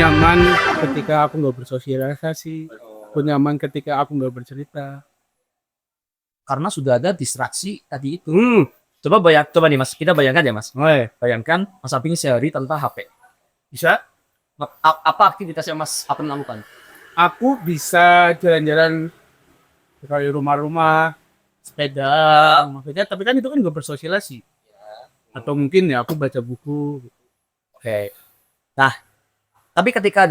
nyaman ketika aku nggak bersosialisasi, aku nyaman ketika aku nggak bercerita. Karena sudah ada distraksi tadi itu. Coba nih Mas, kita bayangkan ya Mas. Bayangkan Mas Aping sehari tanpa HP. Bisa, Apa aktivitas yang Mas Aping lakukan? aku bisa jalan-jalan ke rumah-rumah, sepeda, tapi kan itu kan nggak bersosialisasi. Atau mungkin ya aku baca buku. Oke. Nah, tapi ketika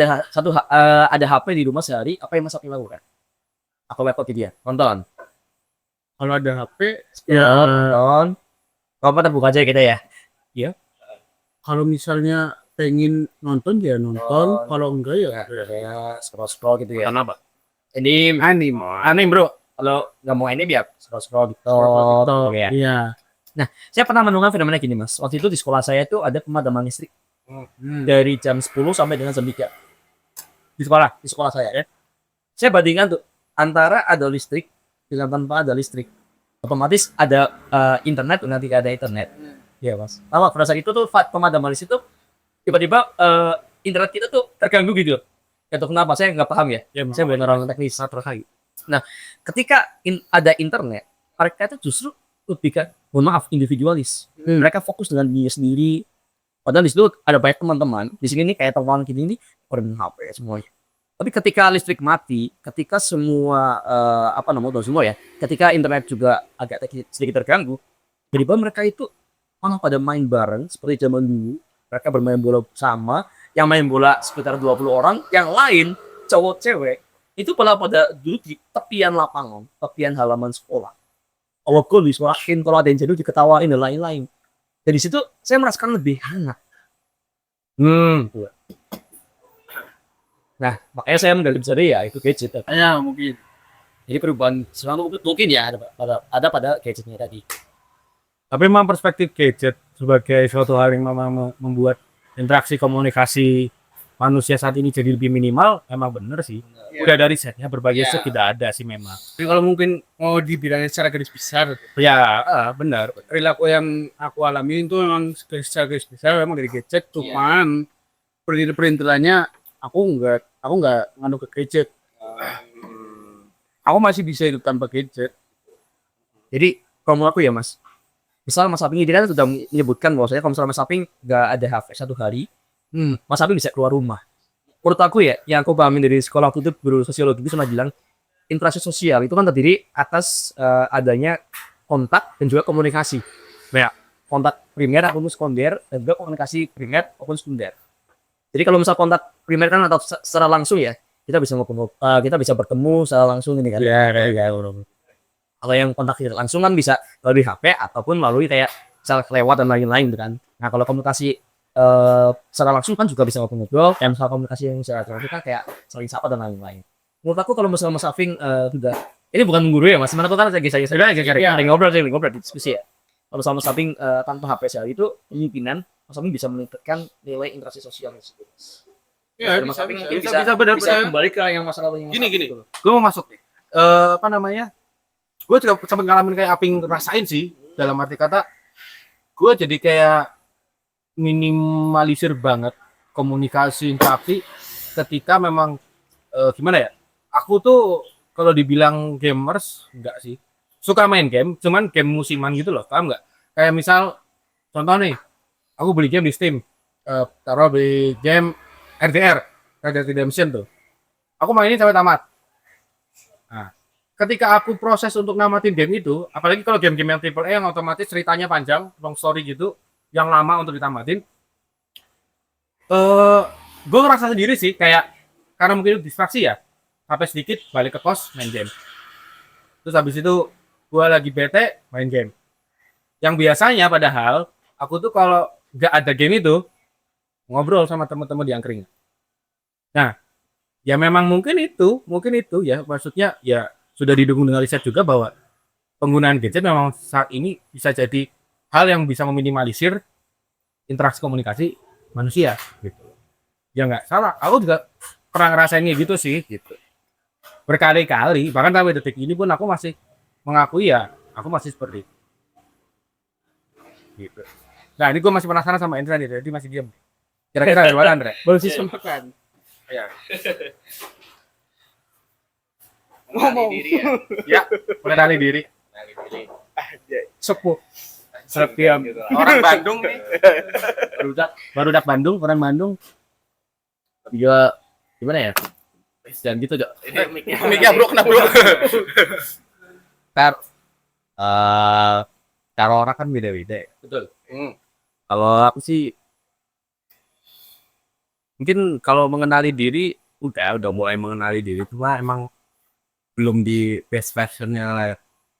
ada HP di rumah sehari, apa yang Mas Aping lakukan? Aku laptop dia, nonton. Kalau ada HP, Ya, nonton. Kalau pada buka aja kita ya. kalau misalnya pengen nonton ya nonton, kalau enggak ya Ya, scroll gitu ya. apa? Ini Anime bro. kalau nggak mau ini biar scroll gitu. Oke ya. Iya. Saya pernah menemukan fenomena gini Mas. Waktu itu di sekolah saya itu ada pemadaman listrik dari jam 10 sampai dengan jam 3. Di sekolah saya ya. Saya bandingkan tuh antara ada listrik dengan tanpa ada listrik. Otomatis ada internet nanti ada internet. Iya Mas. Lama pada saat itu tuh pemadaman listrik itu tiba-tiba internet kita tuh terganggu gitu. Itu kenapa saya nggak paham ya. Saya bukan orang teknis. Nah, ketika ada internet, mereka itu justru lebih mohon maaf individualis. Mereka fokus dengan diri sendiri. Padahal di situ ada banyak teman-teman. Di sini nih kayak teman gini nih bermain HP semuanya. Tapi ketika listrik mati, ketika semua semua ya, ketika internet juga agak sedikit terganggu, tiba-tiba mereka itu malah pada main bareng seperti zaman dulu. Mereka bermain bola sama, yang main bola sekitar 20 orang, yang lain cowok cewek itu pada duduk di tepian lapangan, tepian halaman sekolah. Awal gol disolahin, kalau ada yang jadul diketawain dan lain-lain. Dan di situ saya merasakan lebih hangat. Nah, makanya saya menggali besar ya itu gadget. Ya mungkin. Jadi perubahan selalu mungkin ya ada pada gadgetnya tadi. Tapi memang perspektif gadget sebagai suatu hal yang memang membuat interaksi komunikasi manusia saat ini jadi lebih minimal, emang bener sih. Udah dari risetnya berbagai riset tidak ada sih memang. Tapi kalau mungkin mau dibilangin secara garis besar, ya benar. Perilaku yang aku alami itu memang secara garis besar memang dari gadget, cuman perintilannya aku nggak nganu ke gadget. Aku masih bisa hidup tanpa gadget. Jadi kalau aku ya Mas, misal Mas Aping ini kan sudah menyebutkan bahwa kalau misalnya Mas Aping nggak ada HP satu hari, Mas Aping bisa keluar rumah. Menurut aku ya, yang aku pahamin dari sekolah waktu itu guru sosiologi itu pernah bilang, interaksi sosial itu kan terdiri atas adanya kontak dan juga komunikasi. Ya, kontak primer ataupun sekunder dan juga komunikasi primer ataupun sekunder. Jadi kalau misal kontak primer kan atau secara langsung ya, kita bisa kita bisa bertemu secara langsung ini kan. Kalau yang kontak tidak langsung kan bisa melalui HP ataupun melalui kayak misal lewat dan lain-lain gitu kan. Nah, kalau komunikasi secara langsung kan juga bisa ngobrol, kayak misal komunikasi yang secara langsung kan kayak saling sapa dan lain-lain. Menurut aku kalau misalnya Mas Afing sudah ini bukan guru ya Mas, aku kan saya ngobrol diskusi ya. Kalau sama Mas Afing tanpa HP sehari itu kemungkinan Mas Afing bisa meningkatkan nilai interaksi sosial tersebut. Ya, Mas Afing bisa bisa kembali ke yang masalah yang gini. Gue mau masuk nih. Gue juga sempat ngalamin kayak Aping rasain sih. Dalam arti kata, gue jadi kayak minimalisir banget komunikasi interaksi ketika memang gimana ya? Aku tuh kalau dibilang gamers enggak sih. Suka main game, cuman game musiman gitu loh, paham nggak? Kayak misal contoh nih, aku beli game di Steam, taruh beli game RDR, Red Dead Redemption tuh. Aku mainin sampai tamat. Nah, ketika aku proses untuk namatin game itu, apalagi kalau game-game yang triple A yang otomatis ceritanya panjang, long story gitu, yang lama untuk ditamatin, gue ngerasa sendiri sih kayak karena mungkin itu distraksi ya, sampai sedikit balik ke kos main game. Terus habis itu gue lagi bete main game. Yang biasanya padahal aku tuh kalau nggak ada game itu ngobrol sama teman-teman di angkringan. Nah, ya memang mungkin itu ya maksudnya ya sudah didukung dengan riset juga bahwa penggunaan gadget memang saat ini bisa jadi hal yang bisa meminimalisir interaksi komunikasi manusia gitu. Ya nggak salah, aku juga pernah ngerasainnya gitu sih gitu. Berkali-kali, bahkan sampai detik ini pun aku masih mengakui ya, aku masih seperti itu. Gitu. Nah, ini gue masih penasaran sama Indra nih, jadi masih diam. Kira-kira gimana Andre? Baru sih sempat kan. Ya. Mengenali diri ya. Ya, mengenali diri. Mengenali diri. Sepuh. Setiap Gitu lah. Orang Bandung nih. barudak Bandung, orang Bandung. Juga gimana ya? Dan gitu dok. Ini mic-nya. Miknya bro, kenapa bro? Cara orang kan beda-beda. Betul. Kalau aku sih mungkin kalau mengenali diri udah mulai mengenali diri, cuma emang belum di best versionnya lah,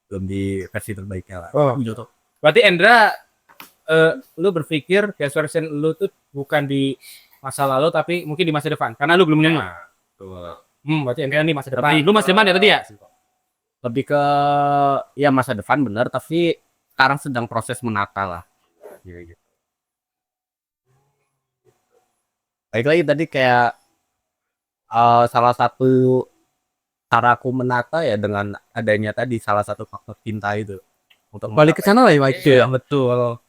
belum di versi terbaiknya lah. Oh. Gitu. Berarti Endra, lu berpikir best version lu tuh bukan di masa lalu tapi mungkin di masa depan karena lu belum nyoba. Berarti Endra nih masa depan. Lu masa depan ya tadi ya? Lebih ke ya masa depan bener, tapi sekarang sedang proses menata lah. Gitu. Baik lagi tadi kayak salah satu cara aku menata ya dengan adanya tadi salah satu faktor cinta itu. Untuk Balik ke sana lah ya, Mike. Iya betul.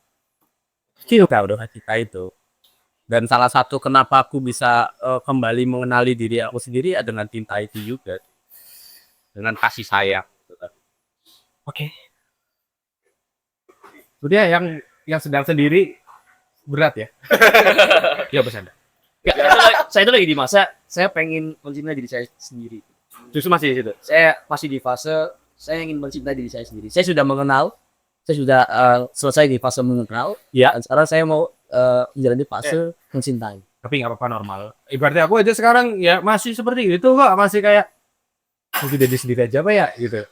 Cinta udah cinta itu. Dan salah satu kenapa aku bisa kembali mengenali diri aku sendiri ya dengan cinta itu juga. Dengan kasih sayang. Oke. Udah yang sedang sendiri berat ya. Ya bercanda. Saya itu lagi di masa saya pengen mencintai diri saya sendiri. Justru masih di situ. Saya masih di fase saya ingin mencintai diri saya sendiri. Saya sudah mengenal, saya sudah selesai di fase mengenal. Ya. Dan sekarang saya mau menjalani fase mencintai. Tapi nggak apa-apa, normal. Ibaratnya aku aja sekarang ya masih seperti itu kok, masih kayak mungkin diri sendiri aja apa ya gitu.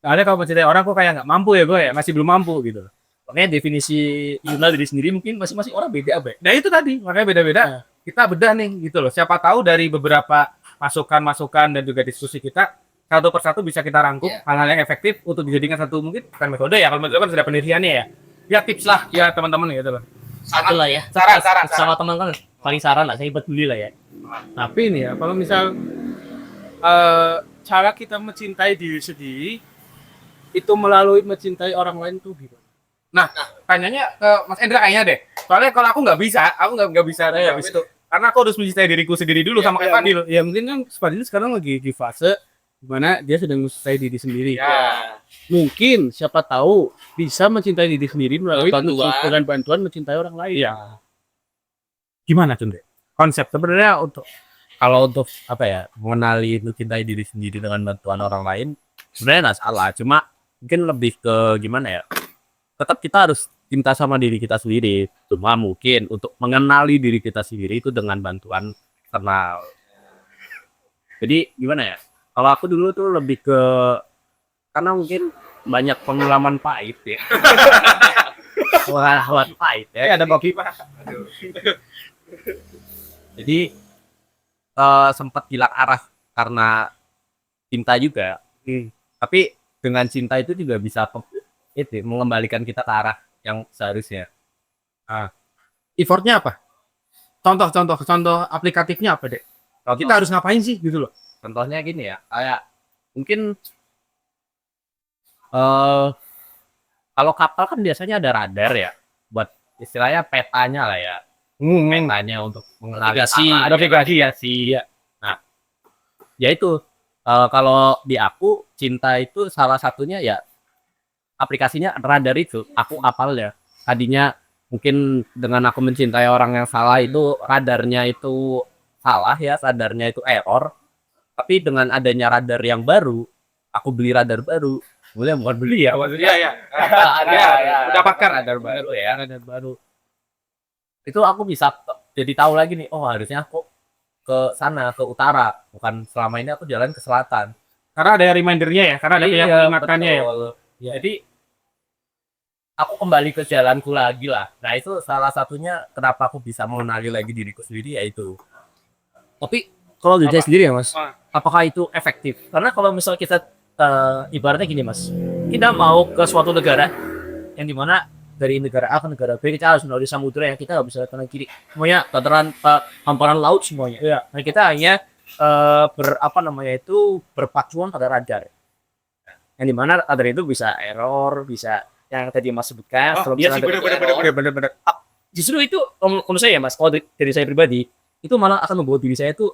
Ada kalau mencintai orang kok kayak nggak mampu ya gue ya, masih belum mampu gitu. Makanya definisi mengenal diri sendiri mungkin masing-masing orang beda, Abang. Nah itu tadi, makanya beda-beda. Kita bedah nih gitu loh. Siapa tahu dari beberapa masukan-masukan dan juga diskusi kita, satu persatu bisa kita rangkum hal-hal yang efektif untuk dijadikan satu mungkin bukan metode ya, kalau metode kan sudah penelitiannya ya. Ya tips lah ya teman-teman gitu loh. Satu lah ya. Saran. Sama teman kan paling saran lah, saya peduli lah ya. Tapi nih ya, kalau misal cara kita mencintai diri sendiri itu melalui mencintai orang lain tuh gitu. Nah, tanyanya ke Mas Endra kayaknya deh. Soalnya kalau aku nggak bisa, nggak bisa habis itu. Karena aku harus mencintai diriku sendiri dulu sama kayak Fadil. Ya mungkin kan Fadil sekarang lagi di fase dimana dia sedang mencintai diri sendiri. Ya. Mungkin siapa tahu bisa mencintai diri sendiri melalui Bantuan. dengan bantuan mencintai orang lain. Ya. Gimana Cundre? Konsep sebenarnya kalau untuk apa ya mengenali mencintai diri sendiri dengan bantuan orang lain sebenarnya nggak salah. Cuma mungkin lebih ke gimana ya? Tetap kita harus cinta sama diri kita sendiri. Cuma mungkin untuk mengenali diri kita sendiri itu dengan bantuan kenal. Jadi gimana ya? Kalau aku dulu tuh lebih ke karena mungkin banyak pengalaman pahit ya. Pengalaman pahit ya. Ada Boki Pak. Jadi sempat hilang arah karena cinta juga. Tapi dengan cinta itu juga bisa itu mengembalikan kita ke arah yang seharusnya. Effortnya apa? Contoh aplikatifnya apa deh? Kalau kita harus ngapain sih gitu loh? Contohnya gini ya, kayak mungkin kalau kapal kan biasanya ada radar ya, buat istilahnya petanya lah ya, petanya untuk mengenali navigasi ya sih. Nah, ya itu kalau di aku cinta itu salah satunya ya aplikasinya radar itu. Aku apal ya. Tadinya mungkin dengan aku mencintai orang yang salah itu radarnya itu salah ya, radarnya itu error. Tapi dengan adanya radar yang baru, aku beli radar baru. Boleh bukan beli ya maksudnya. Iya. Udah pakai radar baru ya, radar baru. Itu aku bisa jadi tahu lagi nih, oh harusnya aku ke sana, ke utara. Bukan selama ini aku jalan ke selatan. Karena ada remindernya ya, karena ada yang mengingatkannya ya. Ya. Jadi aku kembali ke jalanku lagi lah. Nah itu salah satunya kenapa aku bisa mengenali lagi diriku sendiri yaitu. Tapi kalau diri saya sendiri ya mas, apakah itu efektif? Karena kalau misal kita ibaratnya gini mas, kita mau ke suatu negara yang dimana dari negara A ke negara B kita harus melalui samudera yang kita nggak bisa lihat kanan kiri, semuanya dataran hamparan laut semuanya. Ya. Nah kita hanya berpacuan pada radar. Yang dimana radar itu bisa error, bisa yang tadi mas sebutkan. Iya sih benar. Justru itu menurut saya ya mas, kalau dari saya pribadi itu malah akan membuat diri saya itu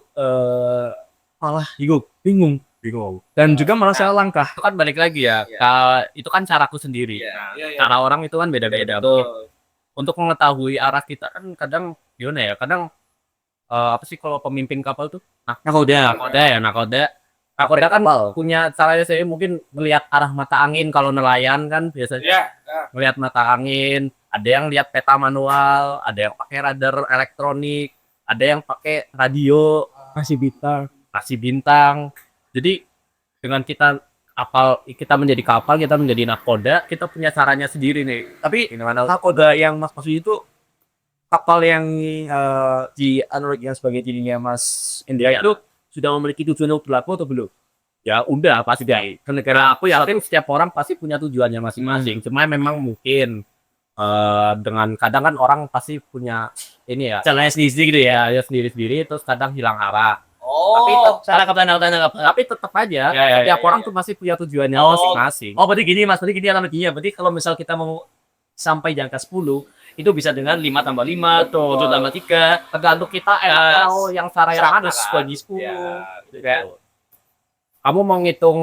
malah bingung dan juga malah saya langkah. Itu kan balik lagi ya. Itu kan caraku sendiri. Iya. Cara orang itu kan beda-beda. Tuh. Untuk mengetahui arah kita kan kadang gimana ya? Kadang apa sih kalau pemimpin kapal tuh? Nakoda kan punya caranya saya mungkin melihat arah mata angin kalau nelayan kan biasanya. Iya. Melihat mata angin, ada yang lihat peta manual, ada yang pakai radar elektronik, ada yang pakai radio, kasih bintang. Jadi dengan kita menjadi kapal, kita menjadi nakoda, kita punya caranya sendiri nih. Tapi nakoda yang Mas maksud itu kapal yang di analogikan sebagai dirinya Mas Indra itu sudah memiliki tujuan untuk berlaku atau belum? Ya udah pasti deh. Karena aku yakin setiap orang pasti punya tujuannya masing-masing. Cuma memang mungkin dengan kadang kan orang pasti punya ini ya caranya sendiri gitu ya sendiri-sendiri terus kadang hilang arah. Tapi tetap aja setiap orang tuh masih punya tujuannya masing-masing. Oh, berarti gini Mas, berarti gini analoginya. Berarti kalau misal kita mau sampai di angka 10, itu bisa dengan 5 tambah 5 atau 7 tambah 3. Tergantung kita yang cara yang mana bagi 10. Kayak kamu mau ngitung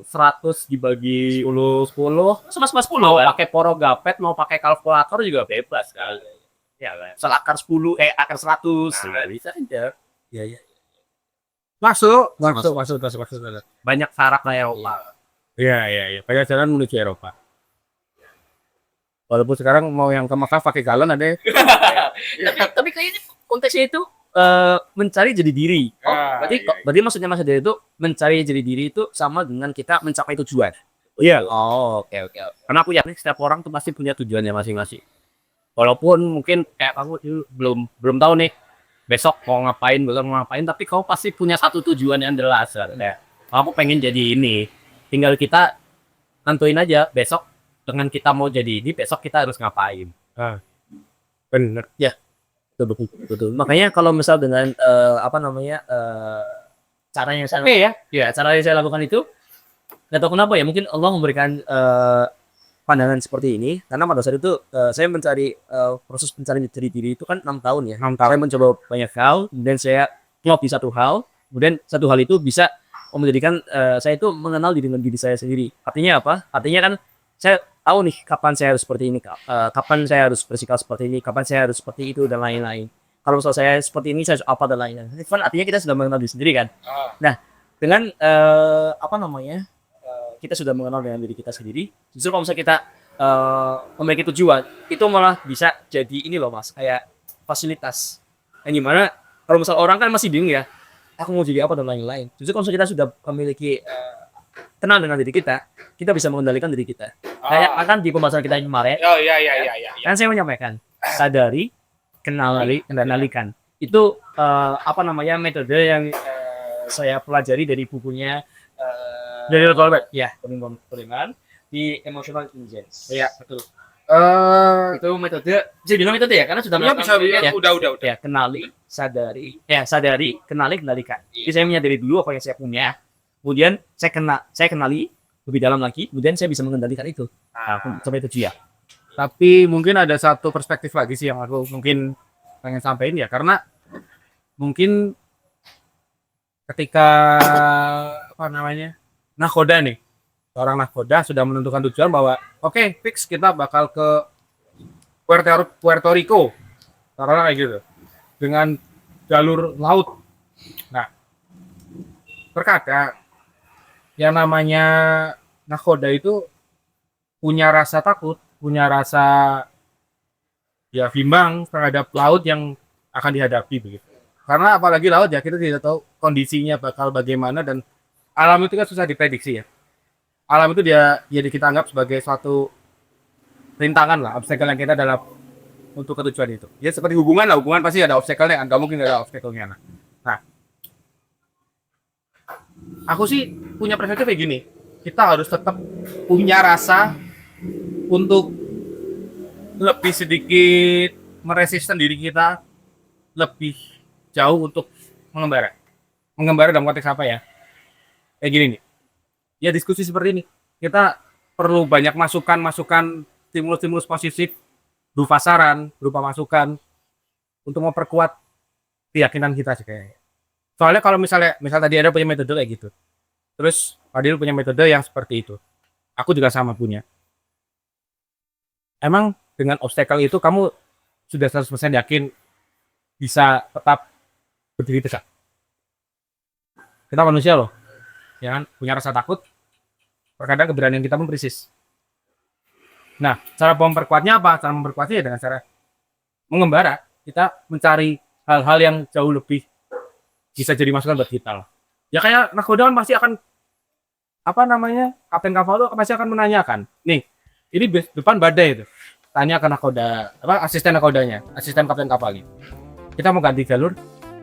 100 dibagi 10 sama 10 mau kan? pakai porogapet mau pakai kalkulator juga bebas kan. Ya kan. Misal akar 10 akar 100 Bisa aja. ya. Masuk. Banyak syarat lah Eropa. Iya. Banyak jalan menuju Eropa. Walaupun sekarang mau yang ke Mekah pakai galon ada. Tapi kayaknya konteksnya itu mencari jadi diri. Berarti maksudnya Mas Ade itu mencari jadi diri itu sama dengan kita mencapai tujuan. Iya. Oke. Karena aku yakin setiap orang tuh pasti punya tujuannya masing-masing. Walaupun mungkin kayak kamu belum tahu nih besok mau ngapain, tapi kamu pasti punya satu tujuan yang jelas kan. Aku pengen jadi ini. Tinggal kita tentuin aja besok dengan kita mau jadi ini, besok kita harus ngapain. Bener. Ya. Betul. Makanya kalau misal dengan cara yang saya cara yang saya lakukan itu nggak tahu kenapa ya, mungkin Allah memberikan pandangan seperti ini karena pada saat itu saya mencari proses pencarian jadi diri itu kan 6 tahun ya. 6 tahun. Saya mencoba banyak hal, kemudian saya klop di satu hal, kemudian satu hal itu bisa menjadikan saya itu mengenal diri dengan diri saya sendiri. Artinya apa? Artinya kan saya tahu nih kapan saya harus seperti ini, kapan saya harus bersikap seperti ini, kapan saya harus seperti itu dan lain-lain. Kalau misalnya saya seperti ini, saya harus apa dan lain-lain. Itu kan artinya kita sudah mengenal diri sendiri kan. Nah, dengan kita sudah mengenal dengan diri kita sendiri. Justru kalau misalnya kita memiliki tujuan, itu malah bisa jadi ini loh Mas, kayak fasilitas. Yang gimana kalau misal orang kan masih bingung ya, aku mau jadi apa dan lain-lain. Justru kalau misalnya kita sudah memiliki kenal dengan diri kita bisa mengendalikan diri kita. Kayak akan di pembahasan kita kemarin. Iya. Kan saya menyampaikan sadari, kendalikan. Itu metode yang saya pelajari dari bukunya Dari Robert. ya, Perlindungan di Emotional Intelligence. Iya. Betul. Itu metode, bisa bilang metode ya, karena sudah Bisa. ya. Udah. Ya, sadari, kenali, kendalikan. Jadi saya menyadari dulu apa yang saya punya. Kemudian saya kenali lebih dalam lagi, kemudian saya bisa mengendalikan itu. Sampai tujuh ya. Tapi mungkin ada satu perspektif lagi sih yang aku mungkin pengen sampaikan ya, karena mungkin ketika nakoda nih, seorang nakoda sudah menentukan tujuan bahwa oke, fix kita bakal ke Puerto Rico, karena kayak gitu, dengan jalur laut. Nah, terkadang yang namanya nakoda itu punya rasa takut, punya rasa ya bimbang terhadap laut yang akan dihadapi begitu. Karena apalagi laut ya, kita tidak tahu kondisinya bakal bagaimana, dan alam itu kan susah diprediksi ya. Alam itu dia kita anggap sebagai suatu rintangan lah, obstacle yang kita dalam untuk ketujuan itu. Ya seperti hubungan lah, hubungan pasti ada obstacle-nya, nggak mungkin nggak ada obstacle-nya. Nah, aku sih punya perspektif kayak gini, kita harus tetap punya rasa untuk lebih sedikit meresisten diri kita lebih jauh untuk mengembara. Mengembara dalam konteks apa ya? Kayak gini nih. Ya diskusi seperti ini. Kita perlu banyak masukan, stimulus positif berupa saran, berupa masukan untuk memperkuat keyakinan kita sih kayaknya. Soalnya kalau misalnya tadi ada punya metode kayak gitu, terus Fadil punya metode yang seperti itu, aku juga sama punya. Emang dengan obstacle itu kamu sudah 100% yakin bisa tetap berdiri tegak? Kita manusia loh, ya kan, punya rasa takut. Terkadang keberanian kita pun krisis. Nah, cara memperkuatnya apa? Cara memperkuatnya ya dengan cara mengembara. Kita mencari hal-hal yang jauh lebih bisa jadi masukan buat kita lah. Ya kayak nakoda kan pasti akan kapten kapal tuh pasti akan menanyakan, nih, ini depan badai itu. Tanya ke nakoda, asisten nakodanya, asisten kapten kapalnya. Kita mau ganti jalur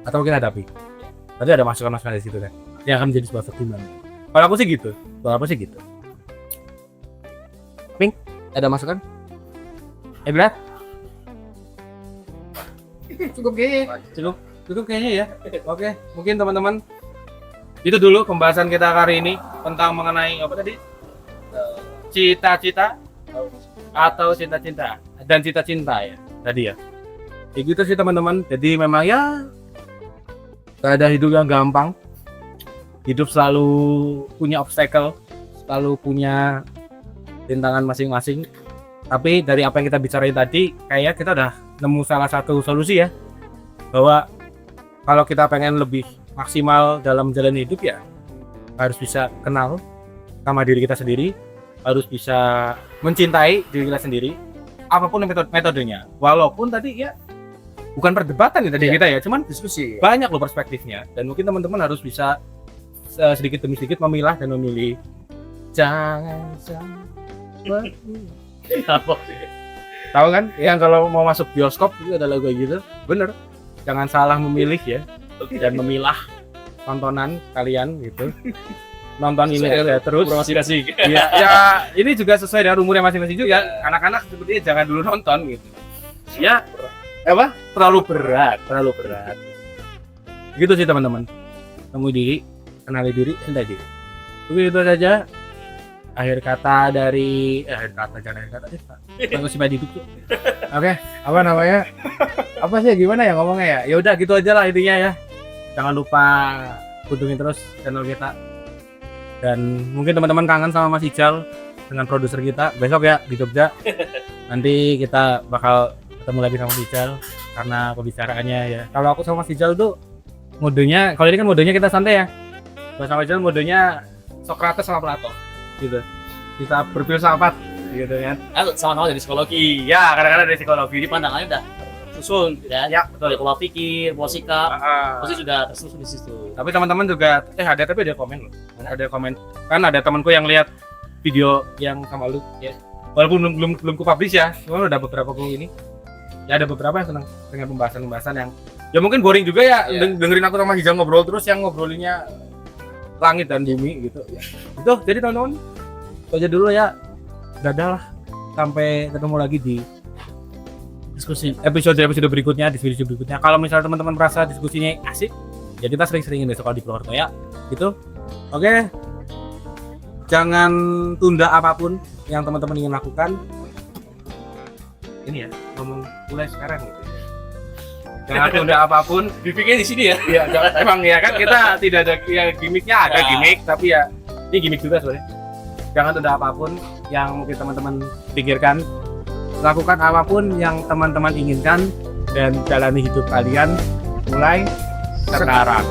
atau kita hadapi? Tadi ada masukan-masukan dari situ kan. Yang akan menjadi sebuah pertimbangan. Kalau aku sih gitu. Pink, ada masukan? Berat? Cukup kayaknya ya. Oke, mungkin teman-teman itu dulu pembahasan kita kali ini tentang mengenai apa tadi? Cita-cita atau cinta-cinta dan cita-cinta ya tadi ya. Kayak gitu sih teman-teman. Jadi memang ya gak ada hidup yang gampang. Hidup selalu punya obstacle, selalu punya rintangan masing-masing. Tapi dari apa yang kita bicarain tadi, kayaknya kita udah nemu salah satu solusi ya. Bahwa kalau kita pengen lebih maksimal dalam menjalani hidup ya harus bisa kenal sama diri kita sendiri, harus bisa mencintai diri kita sendiri, apapun metodenya. Walaupun tadi ya bukan perdebatan ya tadi kita ya, cuman diskusi. Banyak loh perspektifnya dan mungkin teman-teman harus bisa sedikit demi sedikit memilah dan memilih. Jangan sampai tahu kan yang kalau mau masuk bioskop itu ada lagu kayak gitu. Bener, jangan salah memilih ya dan memilah tontonan kalian gitu. Nonton ini ya terus masing-masing. ya ini juga sesuai dengan umurnya masing-masing juga. Anak-anak sepertinya jangan dulu nonton gitu ya, terlalu berat gitu sih teman-teman. Temu diri, kenali diri, cintai diri. Begitu saja akhir kata dari jangan akhir kata sih Pak. Masih hidup tuh. Oke, apa namanya? Apa sih gimana ya ngomongnya ya? Ya udah gitu aja lah intinya ya. Jangan lupa kunjungin terus channel kita. Dan mungkin teman-teman kangen sama Mas Ijal dengan produser kita besok ya di Jogja. Nanti kita bakal ketemu lagi sama Mas Ijal karena pembicaraannya ya. Kalau aku sama Mas Ijal tuh modenya, kalau ini kan modenya kita santai ya. Kalau sama Ijal modenya Sokrates sama Plato gitu. Kita berfilsafat gitu kan. Sama-sama dari psikologi. Ya, kadang-kadang dari psikologi. Jadi pandangannya udah susun ya. Ya, betul. Pola pikir, pola sikap, pasti sudah tersusun di situ. Tapi teman-teman juga ada komen loh. Ada komen. Kan ada temanku yang lihat video yang sama lu ya. Walaupun belum ku publish ya. Cuma udah beberapa ini. Ya ada beberapa yang senang dengan pembahasan yang ya mungkin boring juga ya, dengerin aku sama Hijau ngobrol terus yang ngobrolinnya langit dan bumi gitu ya. Itu jadi teman-teman itu aja dulu ya. Dadah lah. Sampai ketemu lagi di episode berikutnya, di video berikutnya. Kalau misalnya teman-teman merasa diskusinya asik, ya kita sering-seringin besok di Purwokerto ya. Gitu. Oke. Jangan tunda apapun yang teman-teman ingin lakukan. Ini ya, ngomong mulai sekarang gitu. Jangan tunda apapun. Bibiknya di sini ya. Iya, emang ya kan kita tidak ada ya, gimmicknya ada gimmick, tapi ya ini gimmick juga sebenarnya. Jangan tunda apapun yang mungkin teman-teman pikirkan. Lakukan apapun yang teman-teman inginkan dan jalani hidup kalian mulai sekarang.